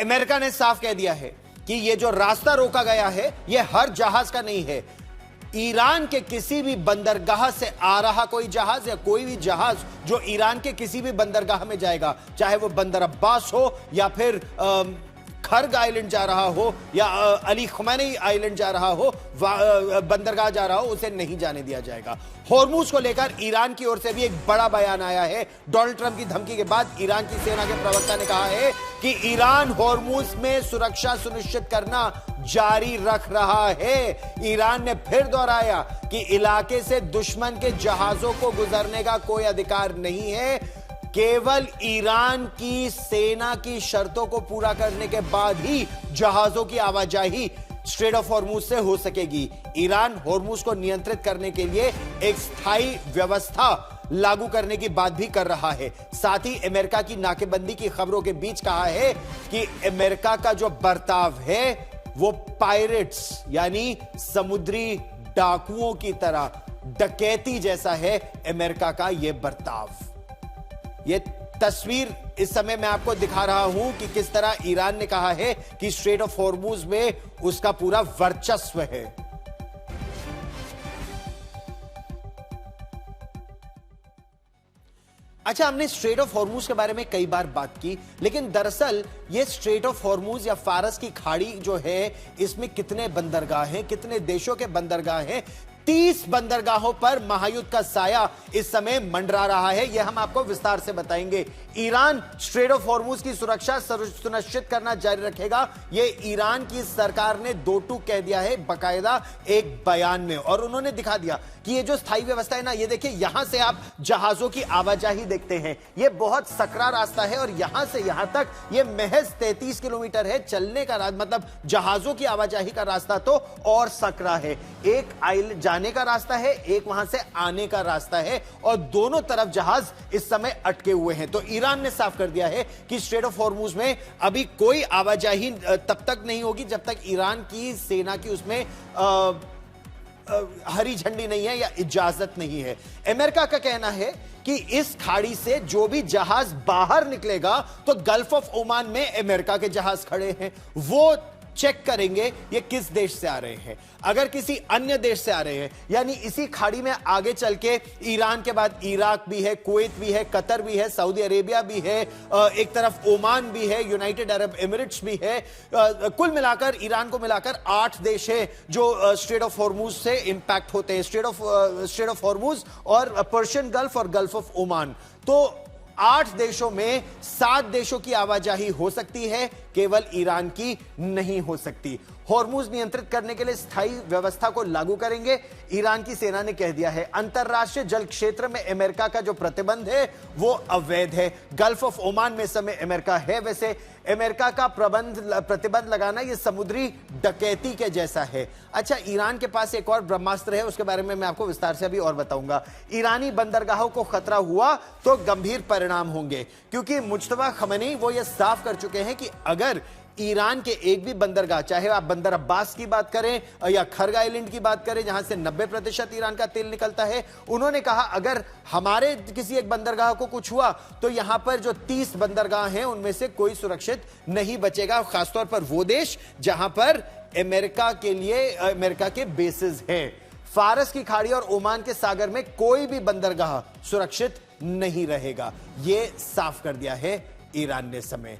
America ने साफ कह दिया है कि यह जो रास्ता रोका गया है यह हर जहाज का नहीं है। ईरान के किसी भी बंदरगाह से आ रहा कोई जहाज या कोई भी जहाज जो ईरान के किसी भी बंदरगाह में जाएगा, चाहे वो बंदर अब्बास हो या फिर खर्ग आइलैंड जा रहा हो या अली खुमैनी आइलैंड जा रहा हो, बंदरगाह जा रहा हो, उसे नहीं जाने दिया जाएगा। होर्मुज को लेकर ईरान की ओर से भी एक बड़ा बयान आया है। डोनाल्ड ट्रंप की धमकी के बाद ईरान की सेना के प्रवक्ता ने कहा है कि ईरान होर्मुज में सुरक्षा सुनिश्चित करना जारी रख रहा है। ईरान ने फिर दोहराया कि इलाके से दुश्मन के जहाजों को गुजरने का कोई अधिकार नहीं है, केवल ईरान की सेना की शर्तों को पूरा करने के बाद ही जहाजों की आवाजाही स्ट्रेट ऑफ हॉर्मुज से हो सकेगी। ईरान होर्मुज को नियंत्रित करने के लिए एक स्थायी व्यवस्था लागू करने की बात भी कर रहा है। साथ ही अमेरिका की नाकेबंदी की खबरों के बीच कहा है कि अमेरिका का जो बर्ताव है वो पायरेट्स यानी समुद्री डाकुओं की तरह डकैती जैसा है। अमेरिका का यह बर्ताव, ये तस्वीर इस समय मैं आपको दिखा रहा हूं कि किस तरह ईरान ने कहा है कि स्ट्रेट ऑफ हॉर्मुज में उसका पूरा वर्चस्व है। अच्छा, हमने स्ट्रेट ऑफ हॉर्मुज के बारे में कई बार बात की, लेकिन दरअसल ये स्ट्रेट ऑफ हॉर्मुज या फारस की खाड़ी जो है, इसमें कितने बंदरगाह हैं, कितने देशों के बंदरगाह हैं? 30 बंदरगाहों पर महायुद्ध का साया इस समय मंडरा रहा है। यह हम आपको विस्तार से बताएंगे। ईरान स्ट्रेट ऑफ हॉर्मुज की सुरक्षा सुनिश्चित करना जारी रखेगा, यह ईरान की सरकार ने दो टूक कह दिया है बाकायदा एक बयान में। और उन्होंने दिखा दिया कि ये जो स्थायी व्यवस्था है ना, ये देखिए, यहां से आप जहाजों की आवाजाही देखते हैं, ये बहुत सकरा रास्ता है और यहां से यहां तक ये महज 33 किलोमीटर है चलने का रास्ता, मतलब जहाजों की आवाजाही का रास्ता तो और सकरा है। एक आइल जाने का रास्ता है, एक वहां से आने का रास्ता है और दोनों तरफ जहाज इस समय अटके हुए हैं। तो ईरान ने साफ कर दिया है कि स्ट्रेट ऑफ हॉर्मुज में अभी कोई आवाजाही तब तक नहीं होगी जब तक ईरान की सेना की उसमें हरी झंडी नहीं है या इजाजत नहीं है। अमेरिका का कहना है कि इस खाड़ी से जो भी जहाज बाहर निकलेगा तो गल्फ ऑफ ओमान में अमेरिका के जहाज खड़े हैं, वो चेक करेंगे ये किस देश से आ रहे हैं। अगर किसी अन्य देश से आ रहे हैं, यानी इसी खाड़ी में आगे चल के ईरान के बाद इराक भी है, कुवैत भी है, कतर भी है, सऊदी अरेबिया भी है, एक तरफ ओमान भी है, यूनाइटेड अरब एमिरेट्स भी है, कुल मिलाकर ईरान को मिलाकर 8 देश है जो स्ट्रेट ऑफ हॉर्मुज से इंपैक्ट होते हैं। स्ट्रेट ऑफ हॉर्मुज और पर्शियन गल्फ और गल्फ ऑफ ओमान, तो 8 देशों में 7 देशों की आवाजाही हो सकती है, केवल ईरान की नहीं हो सकती। हॉर्मुज नियंत्रित करने के लिए स्थायी व्यवस्था को लागू करेंगे, ईरान की सेना ने कह दिया है। अंतरराष्ट्रीय जल क्षेत्र में अमेरिका का जो प्रतिबंध है वो अवैध है। गल्फ ऑफ ओमान में इस समय अमेरिका है। वैसे अमेरिका का प्रतिबंध लगाना यह समुद्री डकैती के जैसा है। अच्छा, ईरान के पास एक और ब्रह्मास्त्र है, उसके बारे में मैं आपको विस्तार से अभी और बताऊंगा। ईरानी बंदरगाहों को खतरा हुआ तो गंभीर परिणाम होंगे, क्योंकि मुज्तबा खमेनी वो ये साफ कर चुके हैं कि अगर ईरान के एक भी बंदरगाह, चाहे आप बंदर अब्बास की बात करें या खर्ग आइलैंड की बात करें जहां से 90% ईरान का तेल निकलता है, उन्होंने कहा अगर हमारे किसी एक बंदरगाह को कुछ हुआ तो यहां पर जो 30 बंदरगाह हैं उनमें से कोई सुरक्षित नहीं बचेगा, खासतौर पर वो देश जहां पर अमेरिका के लिए अमेरिका के बेसिस हैं। फारस की खाड़ी और ओमान के सागर में कोई भी बंदरगाह सुरक्षित नहीं रहेगा, यह साफ कर दिया है ईरान ने समय।